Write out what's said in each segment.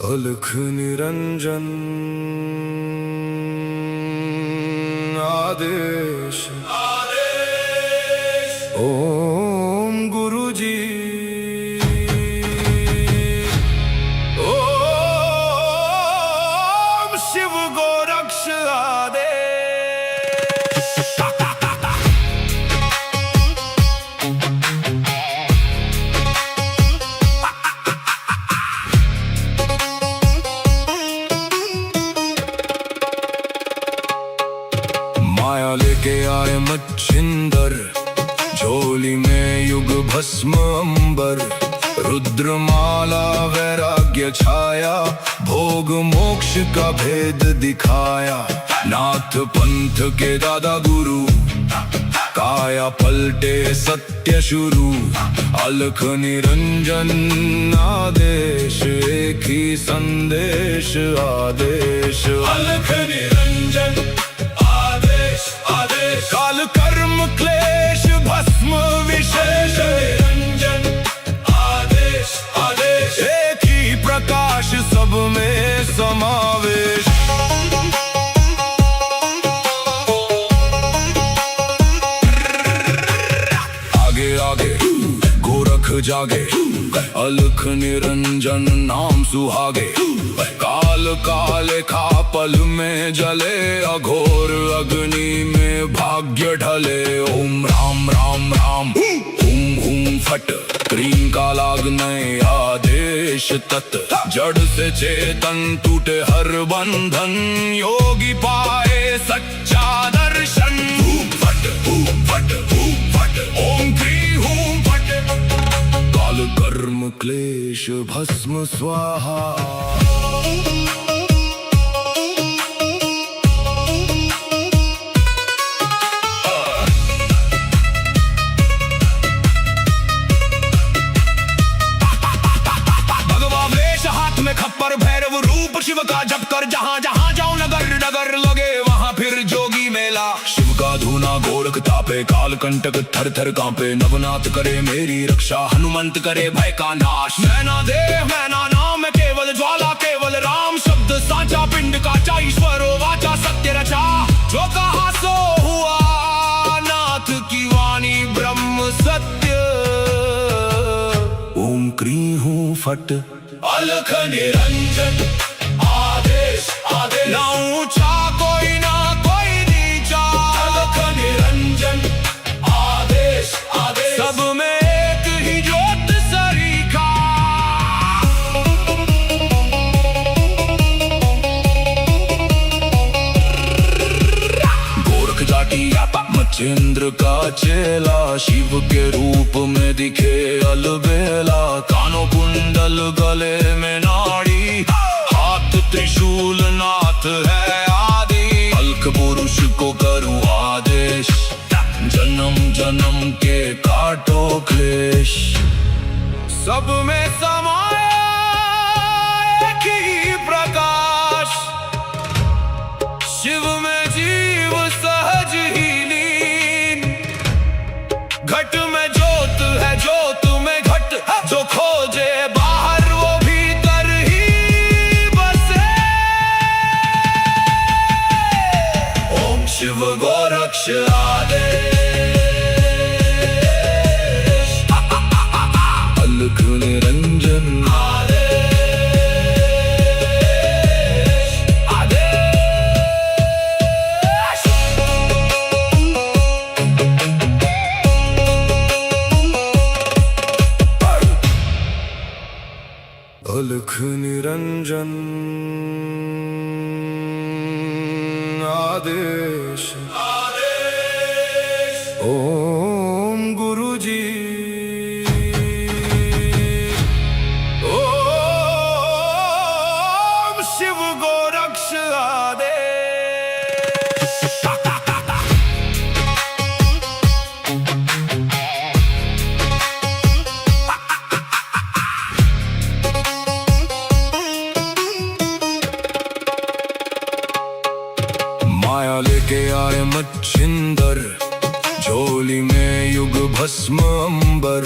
अलख निरंजन आदेश ओम गुरु जी ओम शिव गोरक्ष आदेश। माया लेके आए मच्छिंदर, झोली में युग भस्म अंबर। रुद्रमाला वैराग्य छाया, भोग मोक्ष का भेद दिखाया। नाथ पंथ के दादा गुरु, काया पलटे सत्य शुरू। अलख निरंजन आदेश, एक ही संदेश आदेश। अलख निरंजन काल कर्म क्लेश भस्म विशेष। निरंजन आदेश आदेश, एक ही प्रकाश सब में समावेश। आगे आगे गोरख जागे, अलख निरंजन नाम सुहागे। काल काले खा पल में जले, अघोर अग्नि में भाग्य ढले। ओम राम राम राम हुम हुम फट, क्रीम का लागने आदेश तत्। जड़ से चेतन टूटे हर बंधन, योगी पाए सच्चा दर्शन। हुम फट ओम क्री हुम फट, काल कर्म क्लेश भस्म स्वाहा। खप्पर भैरव रूप शिव का जप कर, जहाँ जहाँ जाओ नगर नगर लगे वहाँ फिर जोगी मेला। शिव का धूना गोरख तापे, काल कंटक थर थर कांपे। नवनाथ करे मेरी रक्षा, हनुमंत करे भय का नाश। मैना देह मैना नाम केवल ज्वाला, केवल राम शब्द साचा। पिंड काचा ईश्वरो वाचा, सत्य रचा। जो कहा सो हुआ, नाथ की वाणी ब्रह्म सत्य। ओम क्री हूँ फट, अलख निरंजन आदेश आदेश। ना ऊंचा कोई ना कोई नीचा, अलख निरंजन आदेश आदेश। सब में एक ही ज्योत सरीखा। गोरख जाटी मच्छिंद्र का चेला, शिव के रूप में दिखे अलबेला। कानों कुंडल गले में नाड़ी, हाथ त्रिशूल नाथ है आदि। अलख पुरुष को करूं आदेश, जन्म जन्म के काटो क्लेश। सब में समाया एक ही प्रकाश, शिव में जीव सहज ही लीन। घट में ज्योत है, ज्योत में घट। जो खोजे बाहर वो भीतर ही बसे। ओम शिव गोरक्ष आदेश। अलख निरंजन आदेश आदेश। अलख निरंजन आदेश ओम गुरु जी ओम शिव गोरक्ष आदेश। माया लेके आए मच्छिंदर, झोली में युग भस्म अंबर।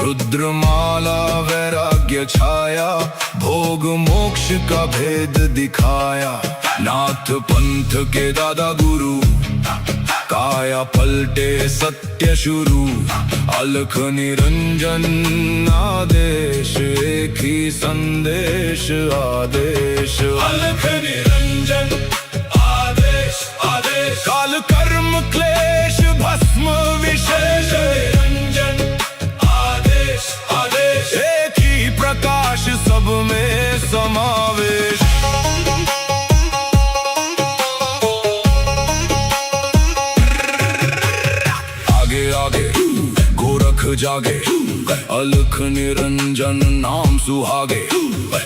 रुद्रमाला वैराग्य छाया, भोग मोक्ष का भेद दिखाया। नाथ पंथ के दादा गुरु, काया पलटे सत्य शुरू। अलख निरंजन आदेश, एक ही संदेश आदेश। अलख निरंजन आदेश आदेश, काल कर्म क्लेश भस्म विशेष। निरंजन आदेश आदेश, एक ही प्रकाश सब में समावेश। आगे आगे गोरख जागे, अलख निरंजन नाम सुहागे।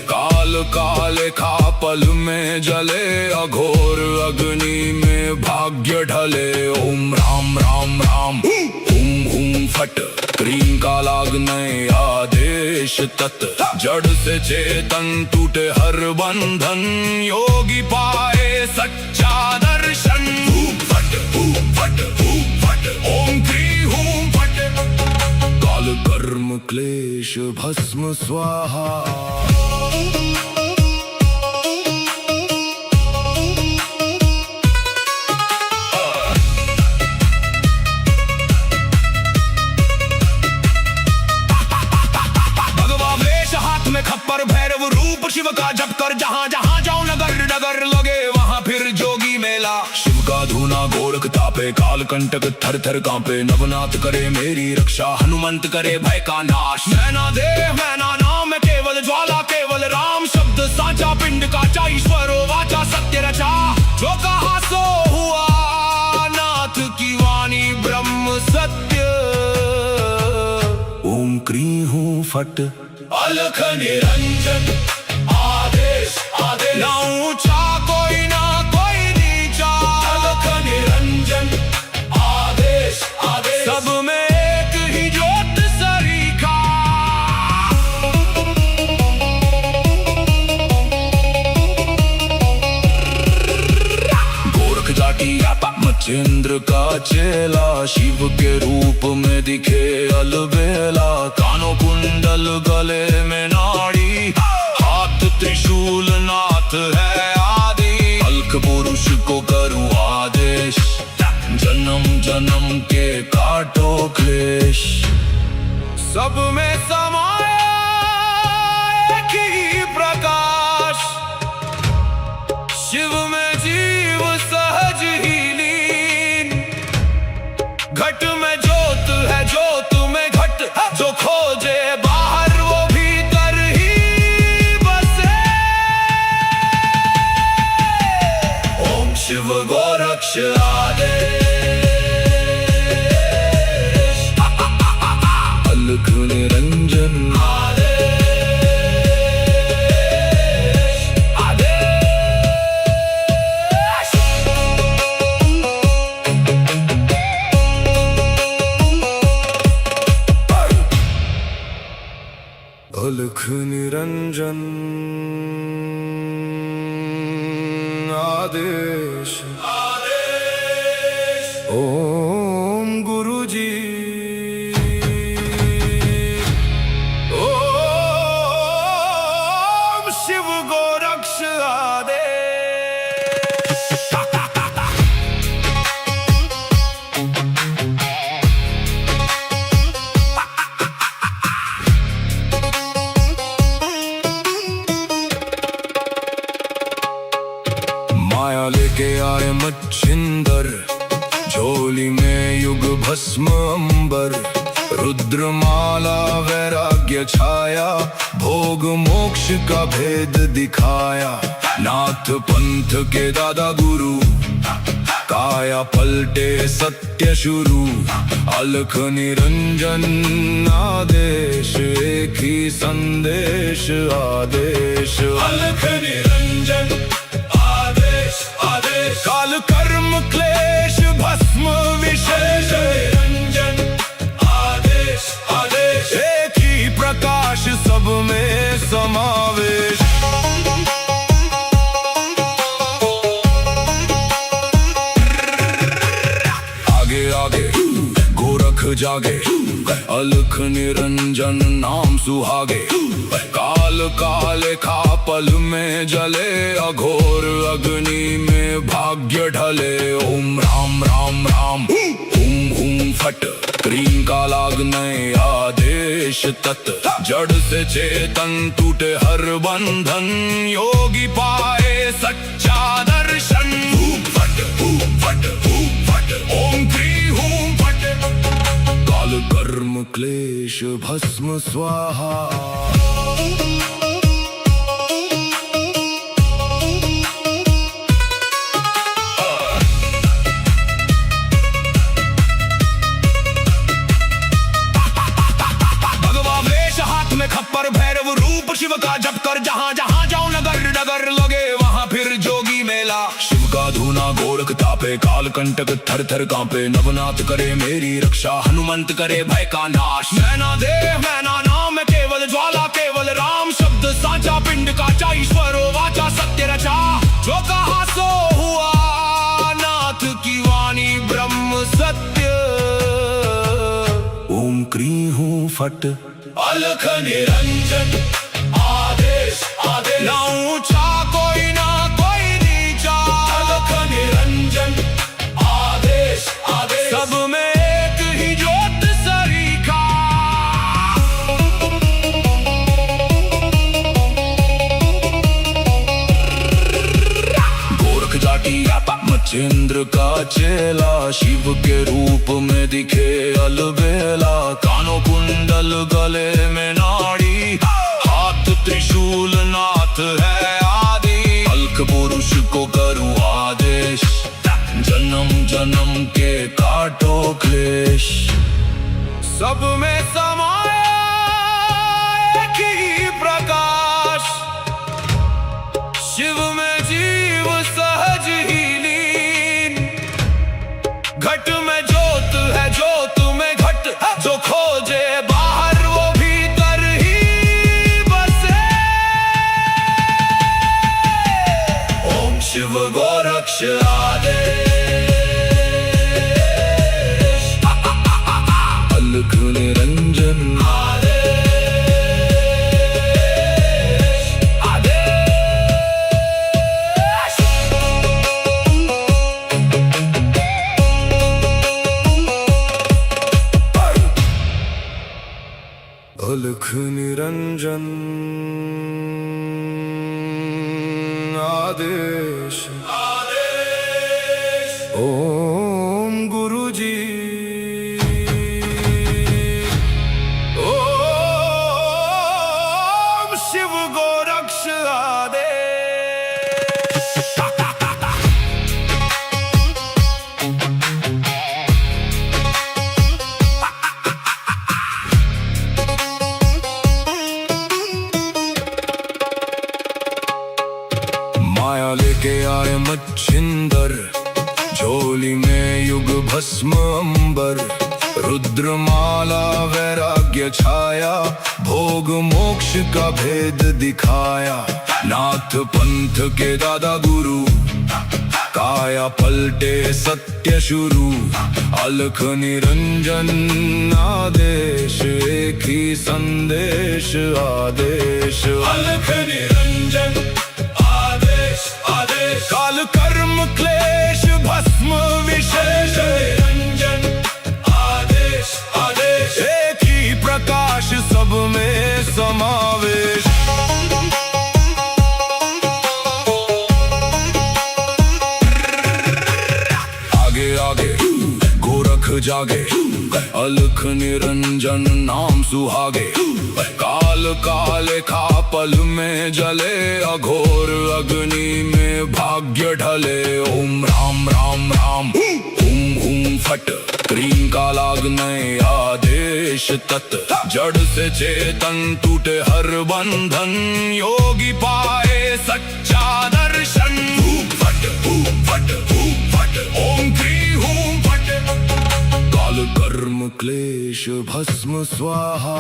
काल काले खा पल में जले, अघोर अग्नि में भाग्य ढले। ओम राम राम राम हुम हुम फट, क्रीम का लागने आदेश तत्। जड़ से चेतन टूटे हर बंधन, योगी पाए सच्चा दर्शन। हुम फट हुम फट हुम फट, ओम क्री हुम फट। काल कर्म क्लेश भस्म स्वाहा। खप्पर भैरव रूप शिव का जप कर, जहाँ जहाँ जाऊं नगर नगर लगे वहाँ फिर जोगी मेला। शिव का धूना गोरख तापे, काल कंटक थर थर कांपे। नवनाथ करे मेरी रक्षा, हनुमंत करे भय का नाश। मैना देह मैना नाम है केवल ज्वाला, केवल राम शब्द साचा। पिंड काचा ईश्वरो वाचा, सत्य रचा। जो कहा सो हुआ, नाथ की वाणी ब्रह्म सत्य। ओम क्री हूँ फट, अलख निरंजन आदेश आदेश। ना ऊंचा कोई ना कोई नीचा, अलख निरंजन आदेश आदेश। सब में एक ही ज्योत सरीखा। गोरख जाटी मचेंद्र का चेला, शिव के रूप में दिखे अलबेला। कानों कुंडल गले में नाड़ी, हाथ त्रिशूल नाथ है आदि। अलख पुरुष को करूं आदेश, जन्म जन्म के काटो क्लेश। सब में समाया एक ही प्रकाश, शिव में जीव सहज ही लीन। घट में ज्योत है, ज्योत में घट। जो खोजे बाहर वो भीतर ही बसे। ओम शिव गोरक्ष आदेश। अलख निरंजन आदेश आदेश। अलख निरंजन आदेश आदेश। ओम गुरु जी, ओम शिव गोरक्ष आदेश। माया लेके आए मच्छिंदर, झोली में युग भस्म अंबर। रुद्रमाला वैराग्य छाया, भोग मोक्ष का भेद दिखाया। नाथ पंथ के दादा गुरु, काया पलटे सत्य शुरू। अलख निरंजन आदेश, एक ही संदेश आदेश। अलख निरंजन आदेश आदेश, काल कर्म क्लेश भस्म विशेष। निरंजन आदेश आदेश, एक ही प्रकाश सब में समावेश। आगे आगे गोरख जागे, अलख निरंजन नाम सुहागे। काल काले खा पल में जले, अघोर अग्नि में भाग्य ढले। ओम राम राम राम हुम हुम फट, क्रीम का लागने आदेश तत्। जड़ से चेतन टूटे हर बंधन, योगी पाए सच्चा दर्शन। फट फट फट, ओम क्री हूं फट, काल कर्म क्लेश भस्म स्वाहा। खप्पर भैरव रूप शिव का जप कर, जहाँ जहाँ जाऊं नगर नगर लगे वहाँ फिर जोगी मेला। शिव का धूना गोरख तापे, काल कंटक थर थर कांपे। नवनाथ करे मेरी रक्षा, हनुमंत करे भय का नाश। मैना देह मैना नाम केवल ज्वाला, केवल राम शब्द साचा। पिंड काचा ईश्वरो वाचा, सत्य रचा। जो कहा सो हुआ, नाथ की वाणी ब्रह्म सत्य। ओम क्री हूं फट, अलख निरंजन आदेश आदेश। ना ऊंचा कोई ना कोई नीचा, अलख निरंजन आदेश आदेश। सब में एक ही ज्योत सरीखा। गोरख जाटी मचेंद्र का चेला, शिव के रूप में दिखे अलबेला। कानों कुंडल गले में नाड़ी, हाथ त्रिशूल नाथ है आदि। अलख पुरुष को करूं आदेश, जन्म जन्म के काटो क्लेश। सब में समाया एक ही प्रकाश, शिव में जीव सहज ही लीन। घट में ज्योत है, ज्योत में घट। जो खोजे बाहर वो भीतर ही बसे। ओम शिव गोरक्ष आदेश। अलख निरंजन आदेश आदेश। अलख निरंजन आदेश आदेश। ओम गुरु जी। ओम शिव गोरक्ष आदेश। माया लेके आए मच्छिंदर, झोली में युग भस्म अंबर। रुद्रमाला वैराग्य छाया, भोग मोक्ष का भेद दिखाया। नाथ पंथ के दादा गुरु, काया पलटे सत्य शुरू। अलख निरंजन आदेश, एक ही संदेश आदेश। अलख निरंजन आदेश आदेश। काल कर्म क्लेश भस्म विशेष। निरंजन आदेश आदेश। एक ही प्रकाश सब में समावेश। आगे आगे गोरख जागे, अलख निरंजन नाम सुहागे। काल काले खा पल में जले, अघोर अग्नि में भाग्य ढले। ओम राम राम राम हुम हुम फट, क्रीम का लागने आदेश तत्। जड़ से चेतन टूटे हर बंधन, योगी पाए सच्चा दर्शन। फट फट फट, ओम क्री हूं फट, काल कर्म क्लेश भस्म स्वाहा।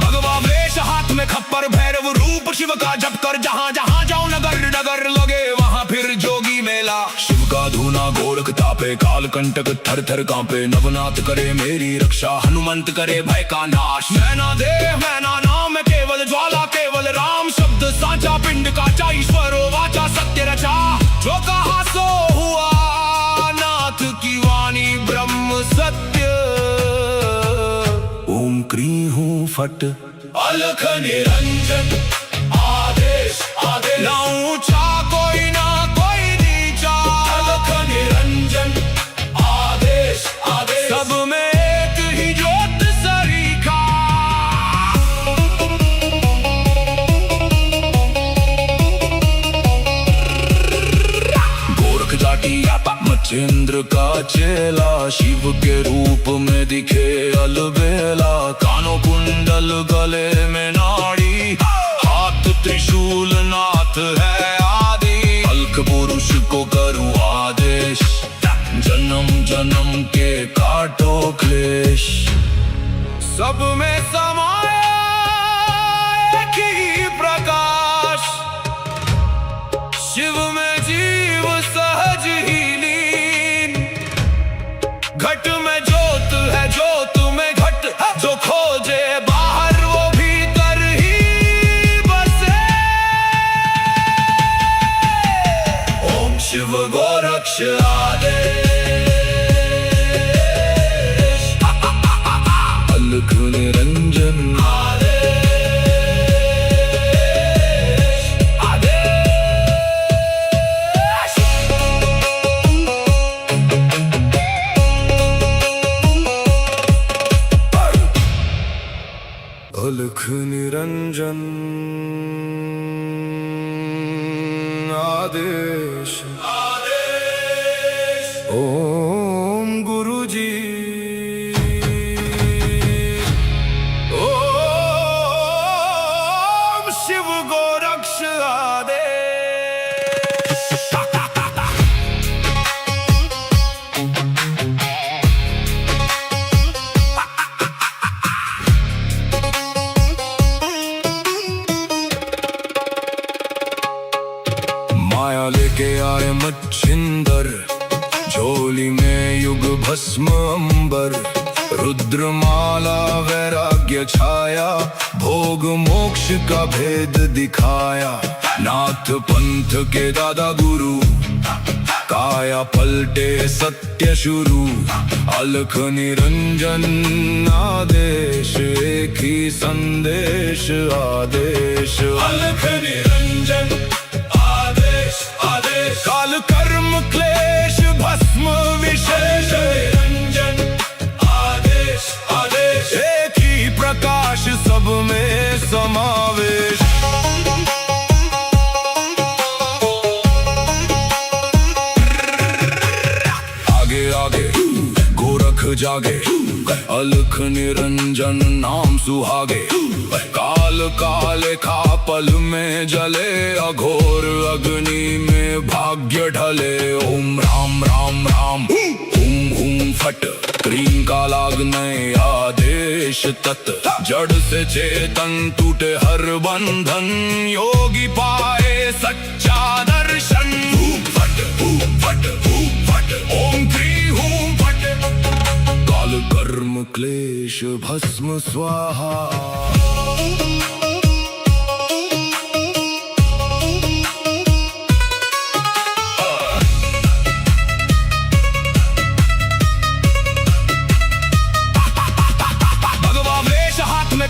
भगवा तापे काल कंटक थर थर कांपे नवनाथ करे मेरी रक्षा हनुमंत करे भय का नाश। मैना देह मैना नाम केवल ज्वाला केवल राम शब्द साचा पिंड काचा ईश्वरो वाचा सत्य रचा जो कहा सो हुआ नाथ की वाणी ब्रह्म सत्य। ओम क्री हूँ फट अलख निरंजन आदेश आदेश ना ऊंचा कोई ना कोई नीचा अलख निरंजन आदेश आदेश सब में एक ही ज्योत सरीखा। गोरख जाटी मच्छिंद्र का चेला शिव के रूप में दिखे अलबेला कानों कुंडल गले में नाड़ी हाथ त्रिशूल नाथ है आदि अलख पुरुष को करूँ आदेश जन्म जन्म के काटो क्लेश। सब में समाया एक ही प्रकाश शिव में जीव सहज ही लीन घट में ज्योत है ज्योत में घट जो खोजे बाहर वो भीतर ही बसे। ओम शिव गोरक्ष आदेश अलख निरंजन अलख निरंजन आदेश ओम गुरु जी ओम शिव गोरक्ष आदेश। माया लेके आए मच्छिंदर झोली में युग भस्म अंबर रुद्रमाला वैराग्य छाया भोग मोक्ष का भेद दिखाया नाथ पंथ के दादा गुरु काया पलटे सत्य शुरू अलख निरंजन आदेश एक ही संदेश आदेश अलख निरंजन आदेश आदेश काल कर्म क्लेश भस्म विशेष निरंजन आदेश आदेश एक ही प्रकाश सब में समावेश। आगे आगे गोरख जागे अलख निरंजन नाम सुहागे काल काले खा पल में जले अघोर अग्नि में भाग्य ढले। ओम राम राम राम हुम हुम फट क्रीम का लागने आदेश तत् जड़ से चेतन टूटे हर बंधन योगी पाए सच्चा दर्शन। फट फट फट ओम क्री हूं फट काल कर्म क्लेश भस्म स्वाहा।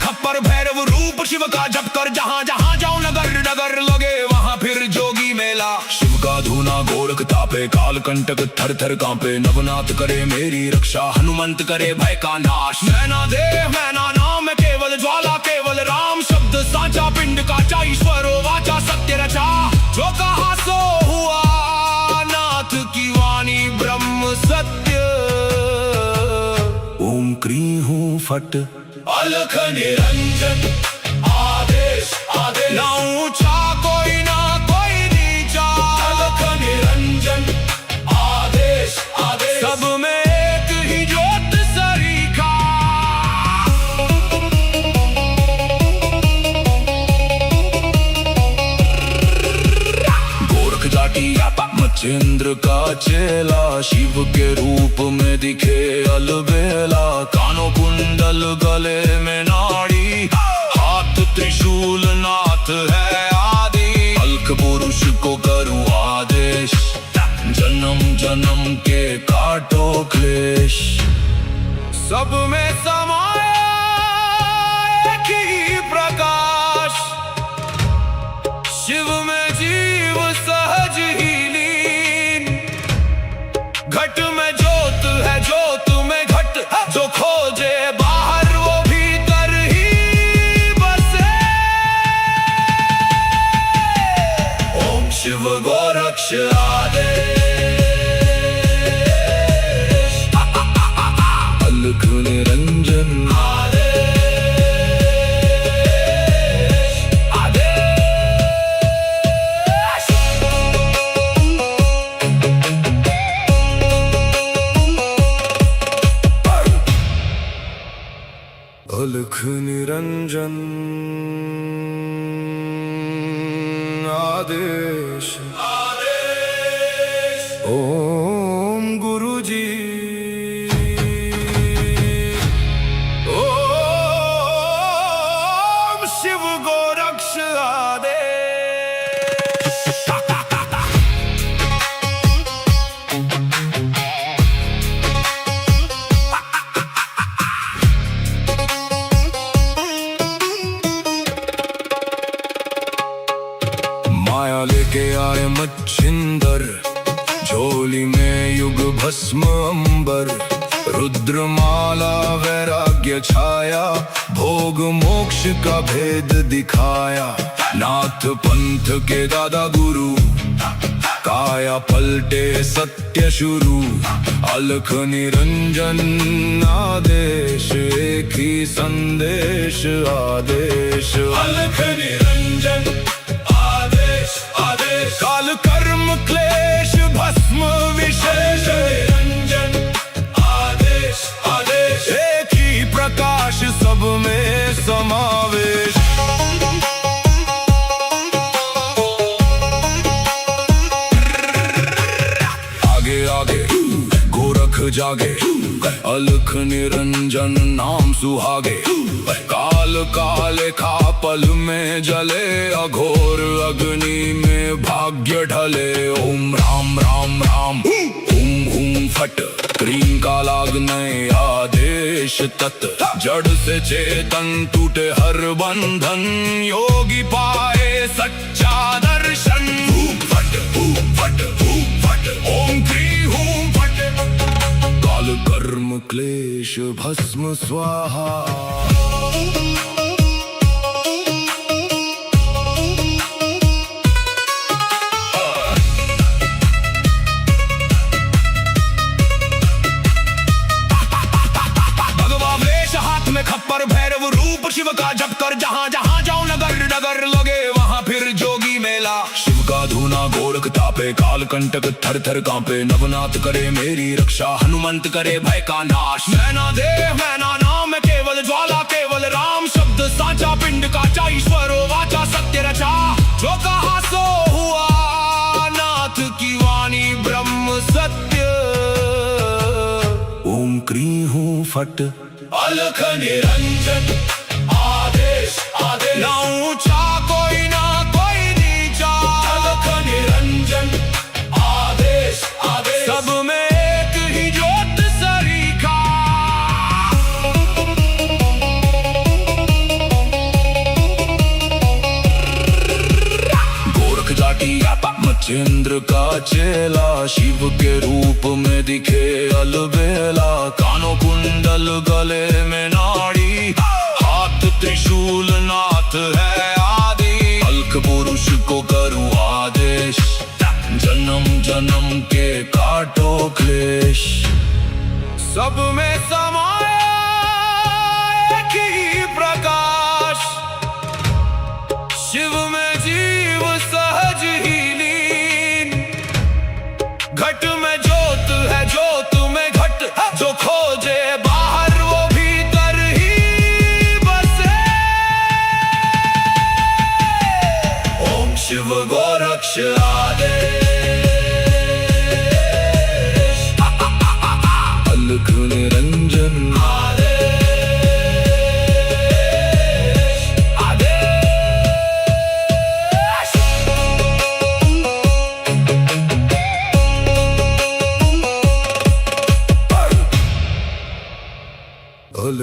खप्पर भैरव रूप शिव का जप कर जहाँ जहाँ जाओ नगर नगर लगे वहाँ फिर जोगी मेला। शिव का धूना गोरख तापे काल कंटक थर थर कांपे नवनाथ करे मेरी रक्षा हनुमंत करे भय का नाश। मैना देह मैना नाम केवल ज्वाला केवल राम शब्द साचा पिंड काचा ईश्वरो वाचा सत्य रचा जो कहा सो हुआ नाथ की वाणी ब्रह्म सत्य। ओम क्री हूँ फट अलख निरंजन आदेश आदेश ना ऊंचा कोई ना कोई नीचा अलख निरंजन आदेश आदेश सब में एक ही ज्योत सरीखा। गोरख जाटी मचेंद्र का चेला, शिव के रूप में दिखे अलबेला। कानों कुंडल गले में नाड़ी, हाथ त्रिशूल नाथ है आदि। अल्क पुरुष को करूँ आदेश, जन्म जन्म के काटो क्लेश। सब में समाया एक ही प्रकाश, शिव में जीव सहज ही लीन। घट में ज्योत है, ज्योत में घट, जो खोजे बाहर वो भीतर ही बसे। ओम शिव गोरक्ष आदेश, अलख निरंजन आदेश, आदेश। अलख निरंजन आदेश, आदेश। ओम गुरुजी, ओम शिव गोरक्ष आदेश। माया लेके आए मच्छिंदर, झोली में युग भस्म अंबर। रुद्रमाला वैराग्य छाया, भोग मोक्ष का भेद दिखाया। नाथ पंथ के दादा गुरु, काया पलटे सत्य शुरू। अलख निरंजन आदेश, एक ही संदेश आदेश। अलख निरंजन आदेश, आदेश। काल कर्म क्लेश भस्म विशेष, निरंजन आदेश, आदेश। एक ही प्रकाश, सब में समावेश। आगे आगे गोरख जागे, अलख निरंजन नाम सुहागे। काल काले खा पल में जले, अघोर अग्नि में भाग्य ढले। ओम राम राम राम, हुम हुम फट, क्रीम का लागने आदेश तत्। जड़ से चेतन टूटे हर बंधन, योगी पाए सच्चा दर्शन। हुम फट, हुम फट, हुम फट, ओम क्री हुम फट। काल कर्म क्लेश भस्म स्वाहा। खप्पर भैरव रूप शिव का जप कर, जहाँ जहाँ जाऊं नगर नगर लगे वहाँ फिर जोगी मेला। शिव का धूना गोरख तापे, काल कंटक थर थर कांपे। नवनाथ करे मेरी रक्षा, हनुमंत करे भय का नाश। मैना देव मैना नाम केवल ज्वाला, केवल राम शब्द साचा। पिंड का चा ईश्वर वाचा, सत्य रचा। जो कहा सो हुआ, नाथ की वाणी ब्रह्म सत्य। ओम क्री हूँ फट, अलख निरंजन आदेश, आदेश। ना ऊंचा कोई ना कोई नीचा, अलख निरंजन आदेश, आदेश। सब में एक ही ज्योत सरीखा। गोरख जाटी मचेंद्र का चेला, शिव के रूप में दिखे अलबेला। कानों कुंडल गले में नाड़ी, हाथ त्रिशूल नाथ है आदि। अल्क पुरुष को करूँ आदेश, जन्म जन्म के काटो क्लेश। सब में समाया एक ही प्रकाश, शिव में जीव सहज ही लीन। घट में ज्योत है, ज्योत में घट, जो खोजे बाहर वो भीतर ही बसे। ओम शिव गोरक्ष आदेश।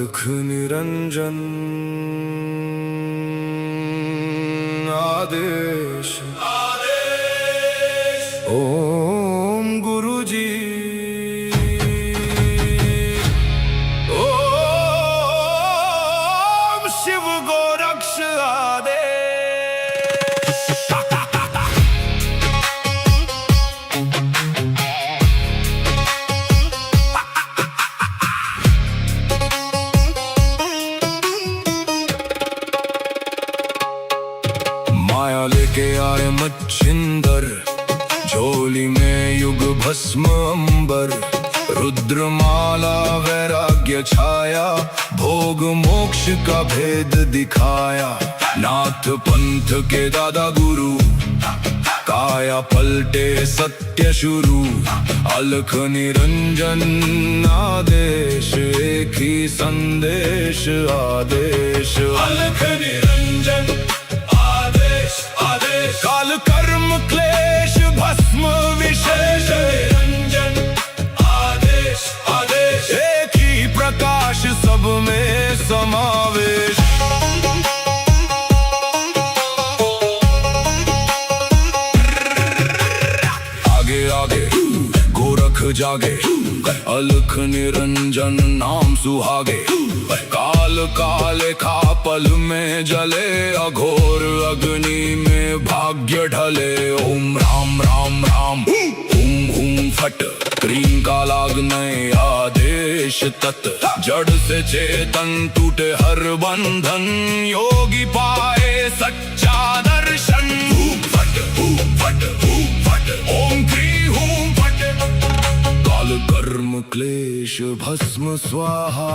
अलख निरंजन आदेश ओम गुरु जी ओम शिव गोरक्ष आदेश। माया लेके आए मच्छिंदर, झोली में युग भस्म अंबर, रुद्रमाला वैराग्य छाया, भोग मोक्ष का भेद दिखाया। नाथ पंथ के दादा गुरु, काया पलटे सत्य शुरू, अलख निरंजन आदेश, एक ही संदेश आदेश। अलख निरंजन काल कर्म क्लेश भस्म विशेष, निरंजन आदेश आदेश, एक ही प्रकाश सब में समावेश। आगे आगे गोरख जागे, अलख निरंजन नाम सुहागे, काल काले खा पल में जले, अघोर अग्नि में भाग्य ढले। ओम राम राम राम हुम हुम फट, क्रीम का लागने आदेश तत्, जड़ से चेतन टूटे हर बंधन, योगी पाए सच्चा दर्शन। हुम फट ओम क्री हुम फट, काल कर्म क्लेश भस्म स्वाहा।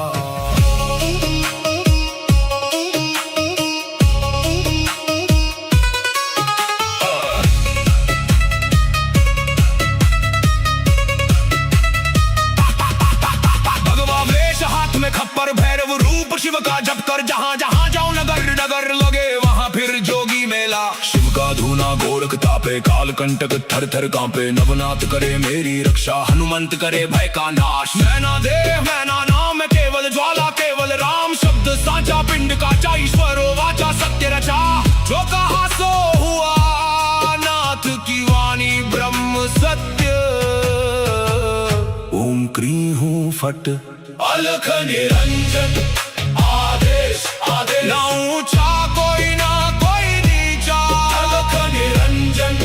खप्पर भैरव रूप शिव का जप कर, जहाँ जहाँ जाओ नगर नगर लगे वहाँ फिर जोगी मेला। शिव का धूना गोरख तापे, काल कंटक थर थर कांपे, नवनाथ करे मेरी रक्षा, हनुमंत करे भय का नाश। मैना देव मैना नाम केवल ज्वाला, केवल राम शब्द साचा, पिंड काचा ईश्वरो वाचा, सत्य रचा। जो कहा सो हुआ, नाथ की वाणी ब्रह्म सत्य। ओम क्री हूँ फट, अलख निरंजन आदेश आदेश, ना ऊंचा कोई ना कोई नीचा, अलख निरंजन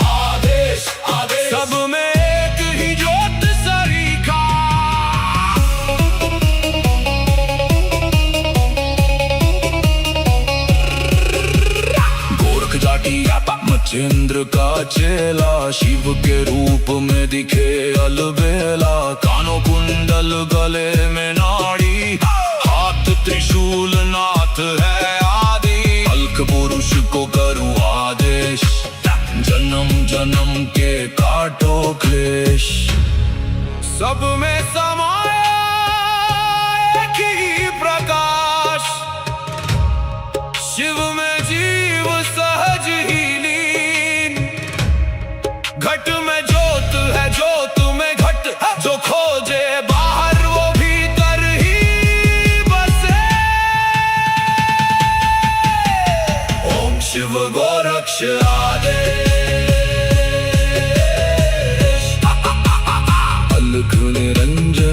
आदेश आदेश, सब में एक ही ज्योत सरीखा। गोरख जाटी मच्छिंद्र का चेला, शिव के रूप में दिखे अलबेला। कानों कुंडल गले में नाड़ी, हाथ त्रिशूल नाथ है आदि, अलख पुरुष को करूं आदेश, जन्म जन्म के काटो क्लेश। सब में समाया एक ही प्रकाश, शिव में जीव सहज ही लीन। घट में ज्योत है ज्योत में घट, जो खोजे बाहर वो भीतर ही बसे। ओम शिव गोरक्ष आदेश, अलख निरंजन